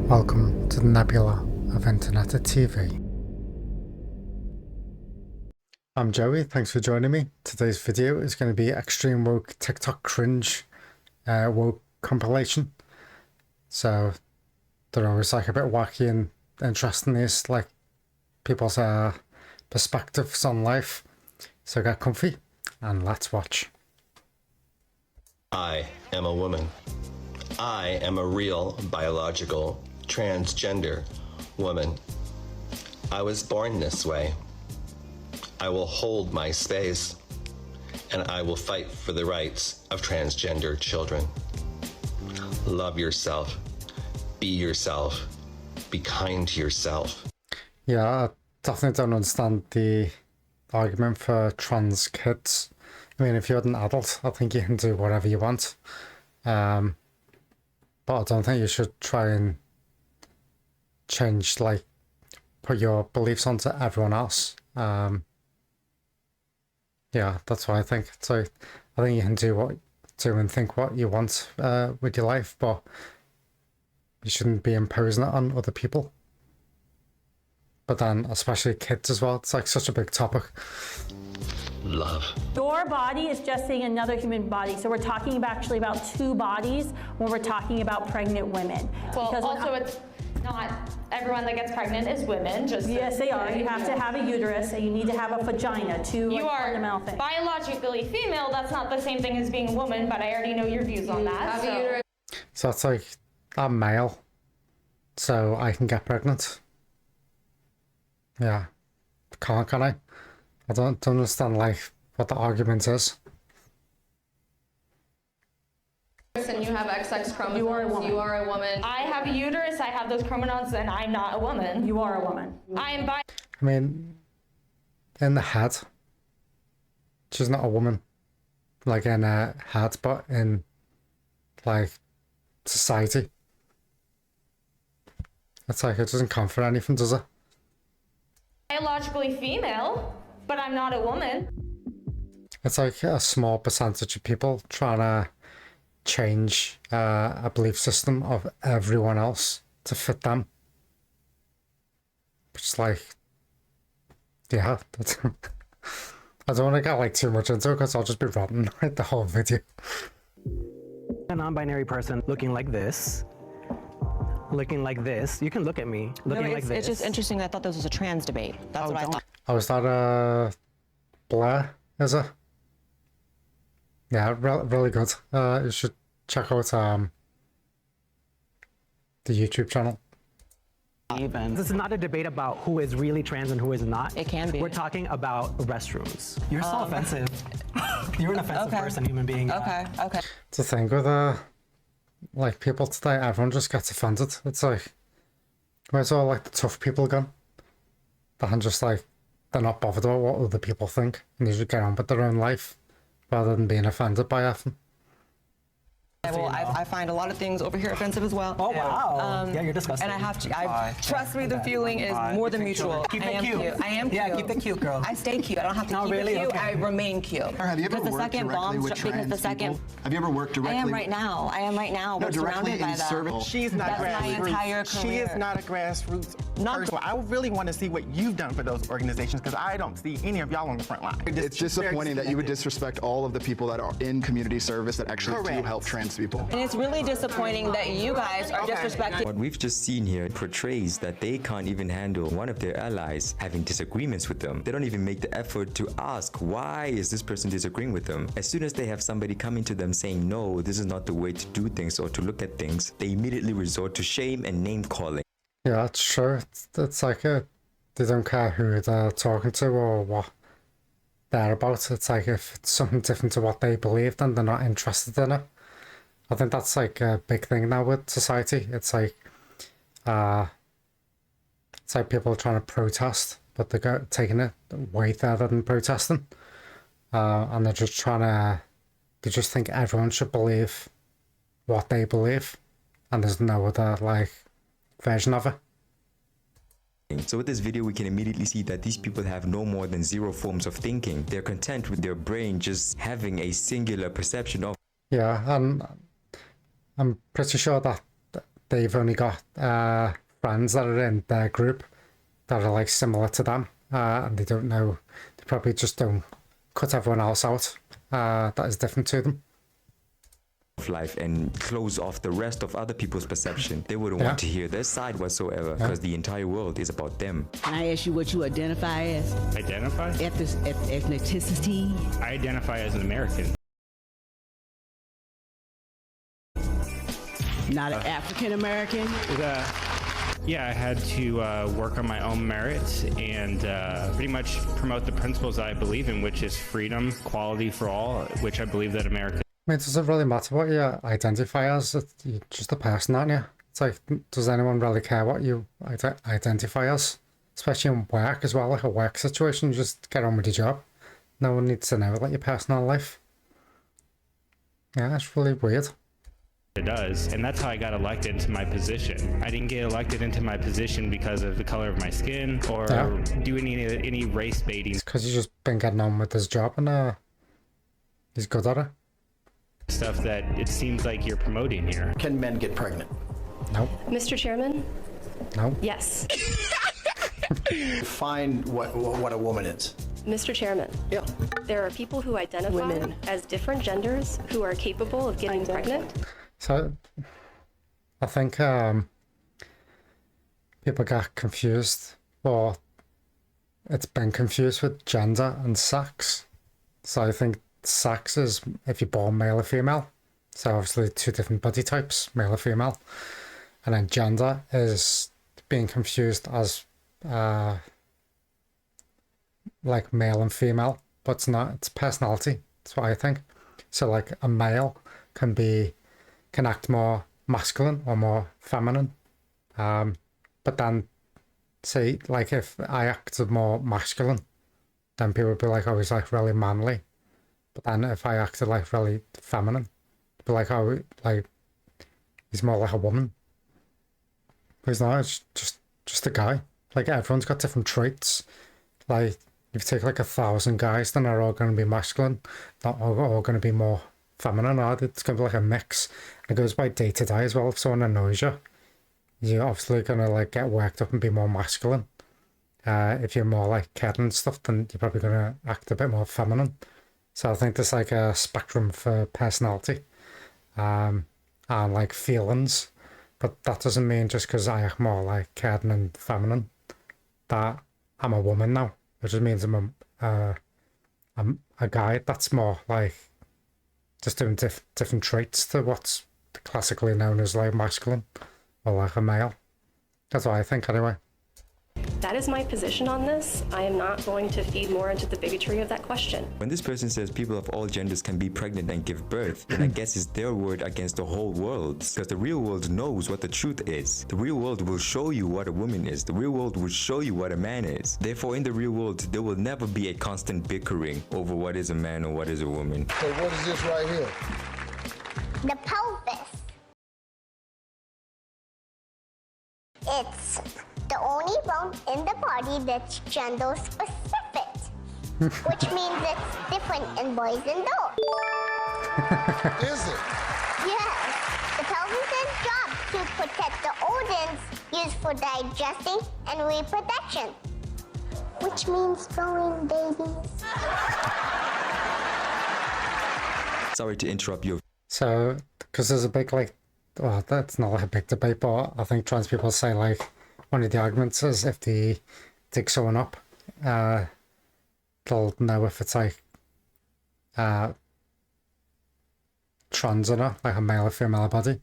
Welcome to the nebula of internet TV. I'm Joey, thanks for joining me. Today's video is going to be extreme woke TikTok cringe woke compilation. So they're always like a bit wacky and interesting, these like people's perspectives on life. So get comfy and let's watch. I am a woman. I am a real biological transgender woman. I was born this way. I will hold my space, and I will fight for the rights of transgender children. Love yourself. Be kind to yourself. Yeah, I definitely don't understand the argument for trans kids. I mean, if you're an adult, I think you can do whatever you want. But I don't think you should try and change, like, put your beliefs onto everyone else. Yeah, that's what I think. So I think you can do and think what you want with your life, but you shouldn't be imposing it on other people. But then, especially kids as well, it's like such a big topic. Love. Your body is just saying another human body. So we're talking about two bodies when we're talking about pregnant women. Well, because also it's not everyone that gets pregnant is women. Yes, they are. You have to have a uterus and you need to have a vagina to you are fundamental things. Biologically female. That's not the same thing as being a woman, but I already know your views on that. So it's like, I'm male, so I can get pregnant. Yeah, can I? I don't understand like what the argument is. And you have XX chromosomes. You are a woman. You are a woman. I have a uterus. I have those chromosomes, and I'm not a woman. You are a woman. I am bi. I mean, in the head, she's not a woman. Like in her head, but in like society, it's like it doesn't count for anything, does it? Biologically female, but I'm not a woman. It's like a small percentage of people trying to change a belief system of everyone else to fit them. It's like, yeah, that's I don't want to get like too much into it because I'll just be ranting like the whole video. A non-binary person looking like this. Looking like this. You can look at me looking like this. It's just interesting. I thought this was a trans debate. That's what I thought. Oh, is that Blair, is it? Yeah, really good. You should check out the YouTube channel. Even. This is not a debate about who is really trans and who is not. It can be. We're talking about restrooms. You're so offensive. You're an offensive person, human being. Okay. It's the thing with like people today, everyone just gets offended. It's like, where's all like the tough people gone? They're just like, they're not bothered about what other people think, and they just get on with their own life rather than being offended by everything. Well, I find a lot of things over here offensive as well. Oh wow! Yeah, you're disgusting. And I have to. Trust me, the feeling is more than mutual. Keep it cute. I am cute. Yeah, keep it cute, girl. I stay cute. I don't have to keep really? it cute. Okay. I remain cute. Have you ever worked directly with trans people? Have you ever worked directly? I am right now. No, We're directly surrounded by in them. service. She's not That's my grassroots. entire career. She is not a grassroots person. I really want to see what you've done for those organizations because I don't see any of y'all on the front line. It's disappointing that you would disrespect all of the people that are in community service that actually do Correct. help trans people. And it's really disappointing that you guys are disrespecting. What we've just seen here portrays that they can't even handle one of their allies having disagreements with them. They don't even make the effort to ask, why is this person disagreeing with them? As soon as they have somebody coming to them saying, no, this is not the way to do things or to look at things, they immediately resort to shame and name calling. Yeah, it's true. It's like they don't care who they're talking to or what they're about. It's like if it's something different to what they believe, then they're not interested in it. I think that's like a big thing now with society. It's like people trying to protest, but they're taking it way further than protesting. And they just think everyone should believe what they believe, and there's no other like version of it. So with this video, we can immediately see that these people have no more than 0 forms of thinking. They're content with their brain just having a singular perception of. Yeah, and I'm pretty sure that they've only got friends that are in their group that are like similar to them, and they don't know, they probably just don't cut everyone else out that is different to them. Of life and close off the rest of other people's perception. They wouldn't want to hear their side whatsoever because the entire world is about them. Can I ask you what you identify as? Identify? Ethnicity? I identify as an American. Not an African American? Yeah, I had to work on my own merits and pretty much promote the principles I believe in, which is freedom, equality for all, which I believe that America. I mean, does it really matter what you identify as? You're just a person, aren't you? It's like, does anyone really care what you identify as? Especially in work as well, like a work situation, you just get on with your job. No one needs to know like your personal life. Yeah, it's really weird. It does, and that's how I got elected into my position. I didn't get elected into my position because of the color of my skin or do any race baiting. It's because he's just been getting on with his job and he's good at it. Stuff that it seems like you're promoting here. Can men get pregnant? No. Mr. Chairman? No. Yes. Define what a woman is. Mr. Chairman? Yeah. There are people who identify as different genders who are capable of getting pregnant. So, I think people get confused, or it's been confused with gender and sex. So I think sex is if you're born male or female. So obviously two different body types, male or female. And then gender is being confused as like male and female, but it's not, it's personality. That's what I think. So like a male can act more masculine or more feminine. But then say like if I acted more masculine, then people would be like, oh, he's like really manly. But then if I acted like really feminine, it'd be like, oh, like he's more like a woman. But he's not, it's just a guy. Like everyone's got different traits. Like if you take like 1,000 guys, then they're all going to be masculine, not all going to be more feminine. It's going to be like a mix. And it goes by day to day as well. If someone annoys you, you're obviously going to like get worked up and be more masculine. If you're more like caring and stuff, then you're probably going to act a bit more feminine. So I think there's like a spectrum for personality and like feelings. But that doesn't mean just because I act more like caring and feminine that I'm a woman now. It just means I'm a guy that's more like just doing different traits to what's classically known as like masculine or like a male. That's what I think anyway. That is my position on this. I am not going to feed more into the bigotry of that question. When this person says people of all genders can be pregnant and give birth, then I guess it's their word against the whole world. Because the real world knows what the truth is. The real world will show you what a woman is. The real world will show you what a man is. Therefore, in the real world, there will never be a constant bickering over what is a man or what is a woman. So what is this right here? The pelvis. It's the only bone in the body that's gender specific, which means it's different in boys and girls. Is it? Yes. The pelvis's job to protect the organs used for digesting and reproduction, which means growing babies. Sorry to interrupt you. So, because there's a big like, well, that's not like a big debate, but I think trans people say like, one of the arguments is if they dig someone up, they'll know if it's like trans or not, like a male or female body.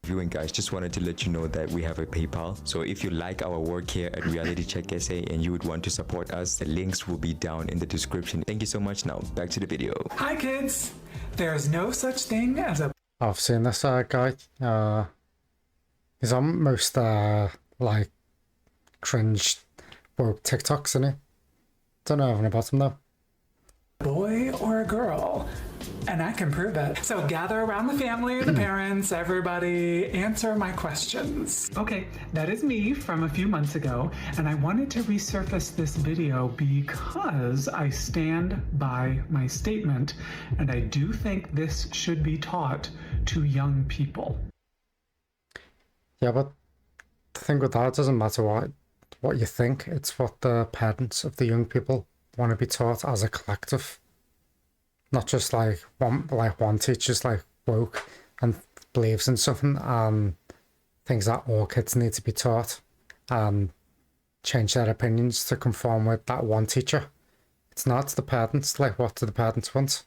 Viewing guys, just wanted to let you know that we have a PayPal. So if you like our work here at Reality Check SA and you would want to support us, the links will be down in the description. Thank you so much. Now back to the video. Hi kids! There's no such thing as a... I've seen this guy. He's on most like cringe woke TikToks, isn't he? Don't know anything about him though. boy or a girl. And I can prove it. So gather around the family, the parents, everybody, answer my questions. Okay, that is me from a few months ago, and I wanted to resurface this video because I stand by my statement, and I do think this should be taught to young people. Yeah, but the thing with that, it doesn't matter what you think. It's what the parents of the young people want to be taught as a collective, not just like one teacher's like woke and believes in something and thinks that all kids need to be taught and change their opinions to conform with that one teacher. It's not the parents. Like, what do the parents want?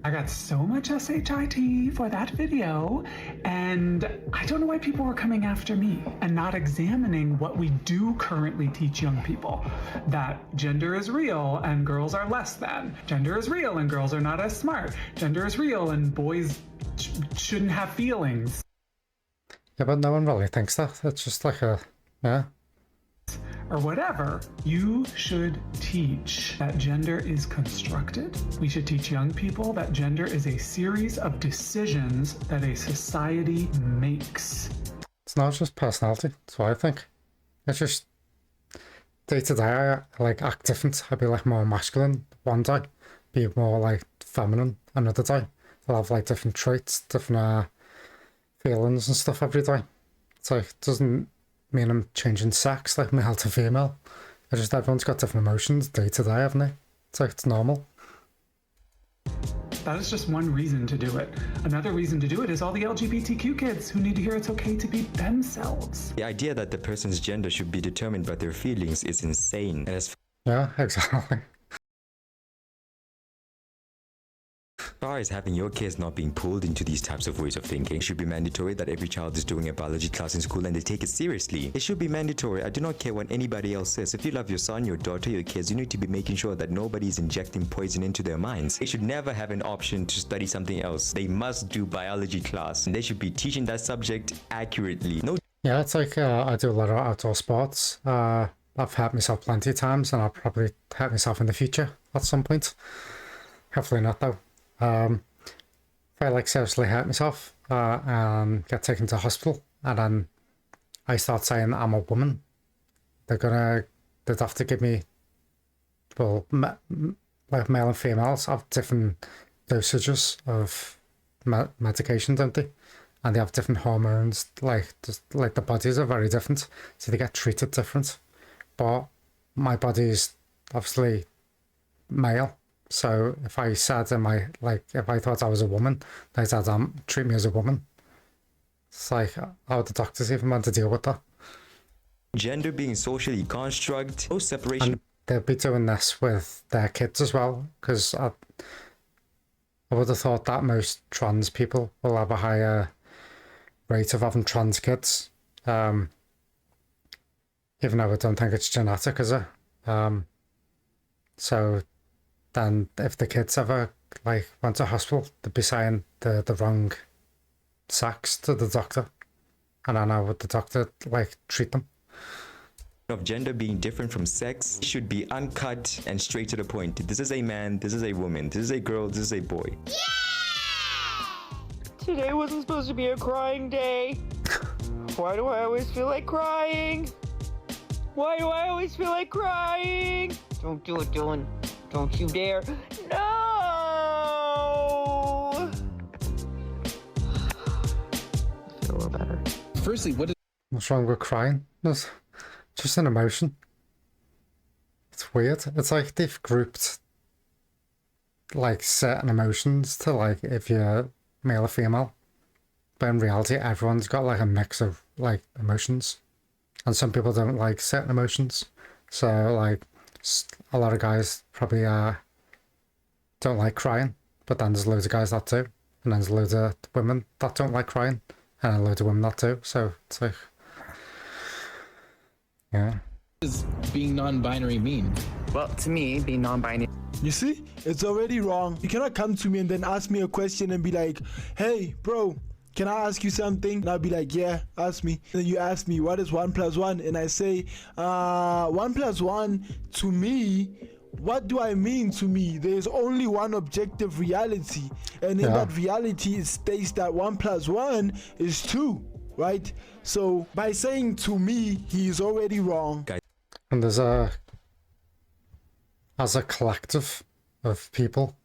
I got so much SHIT for that video, and I don't know why people were coming after me and not examining what we do currently teach young people. That gender is real and girls are less than. Gender is real and girls are not as smart. Gender is real and boys shouldn't have feelings. Yeah, but no one really thinks that. It's just like yeah. Or whatever. You should teach that gender is constructed. We should teach young people that gender is a series of decisions that a society makes. It's not just personality. That's what I think. It's just day to day, I like act different. I'd be like more masculine one day, be more like feminine another day. I'll have like different traits, different feelings and stuff every day. It's like, it doesn't mean I'm changing sex, like male to female. It's just everyone's got different emotions day to day, haven't they? It's like, it's normal. That is just one reason to do it. Another reason to do it is all the LGBTQ kids who need to hear it's okay to be themselves. The idea that the person's gender should be determined by their feelings is insane. And as Yeah, exactly. far as having your kids not being pulled into these types of ways of thinking, it should be mandatory that every child is doing a biology class in school and they take it seriously. It should be mandatory. I do not care what anybody else says. If you love your son, your daughter, your kids, you need to be making sure that nobody is injecting poison into their minds. They should never have an option to study something else. They must do biology class and they should be teaching that subject accurately. No. Yeah, it's like I do a lot of outdoor sports. I've hurt myself plenty of times and I'll probably hurt myself in the future at some point. Hopefully not though. If I like seriously hurt myself and get taken to hospital and then I start saying that I'm a woman, they'd have to give me, well, like male and females have different dosages of medication, don't they? And they have different hormones, like the bodies are very different, so they get treated different. But my body is obviously male. So if I said if I thought I was a woman, they said, treat me as a woman. It's like, how would the doctors even want to deal with that? Gender being socially construct, no separation. And they'll be doing this with their kids as well, because I would have thought that most trans people will have a higher rate of having trans kids. Even though I don't think it's genetic, is it? So then if the kids ever went to hospital, they'd be saying the wrong sex to the doctor, and then how would the doctor treat them? Of gender being different from sex should be uncut and straight to the point. This is a man, this is a woman, this is a girl, this is a boy. Yeah! Today wasn't supposed to be a crying day. Why do I always feel like crying? Why do I always feel like crying? Don't do it, Dylan. Don't you dare. No! I feel a little better. Firstly, what's wrong with crying? It's just an emotion. It's weird. It's like they've grouped certain emotions to if you're male or female. But in reality, everyone's got a mix of emotions. And some people don't like certain emotions. So a lot of guys probably don't like crying, but then there's loads of guys that do, and then there's loads of women that don't like crying, and then loads of women that do. So it's yeah. What does being non-binary mean? Well, to me, being non-binary. You see, it's already wrong. You cannot come to me and then ask me a question and be like, "Hey, bro, can I ask you something?" And I'll be like, "Yeah, ask me." And then you ask me, "What is 1 + 1?" And I say, 1 + 1 to me, what do I mean to me? There's only one objective reality. And in that reality, it states that 1 + 1 is 2, right? So by saying to me, he is already wrong. And there's as a collective of people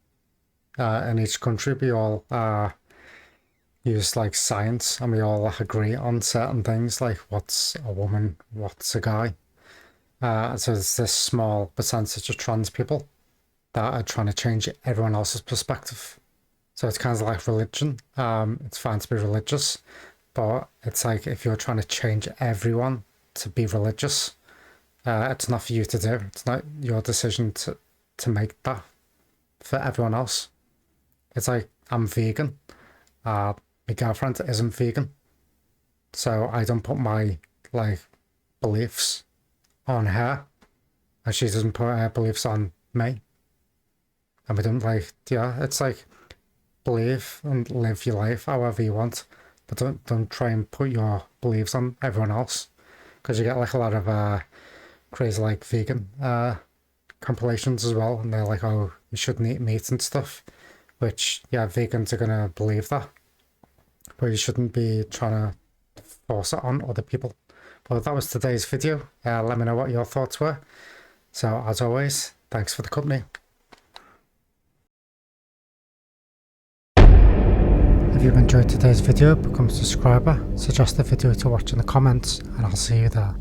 in each country, we all use like science and we all like agree on certain things, like what's a woman, what's a guy. So there's this small percentage of trans people that are trying to change everyone else's perspective. So it's kind of like religion. It's fine to be religious, but it's like if you're trying to change everyone to be religious, it's not for you to do. It's not your decision to make that for everyone else. It's like, I'm vegan. My girlfriend isn't vegan. So I don't put my like beliefs on her, and she doesn't put her beliefs on me. And we don't like, yeah, it's like, believe and live your life however you want, but don't try and put your beliefs on everyone else, because you get like a lot of crazy like vegan compilations as well, and they're like, oh, you shouldn't eat meat and stuff, which, yeah, vegans are gonna believe that, but you shouldn't be trying to force it on other people. Well, that was today's video. Let me know what your thoughts were. So as always, thanks for the company. If you've enjoyed today's video, become a subscriber, suggest a video to watch in the comments, and I'll see you there.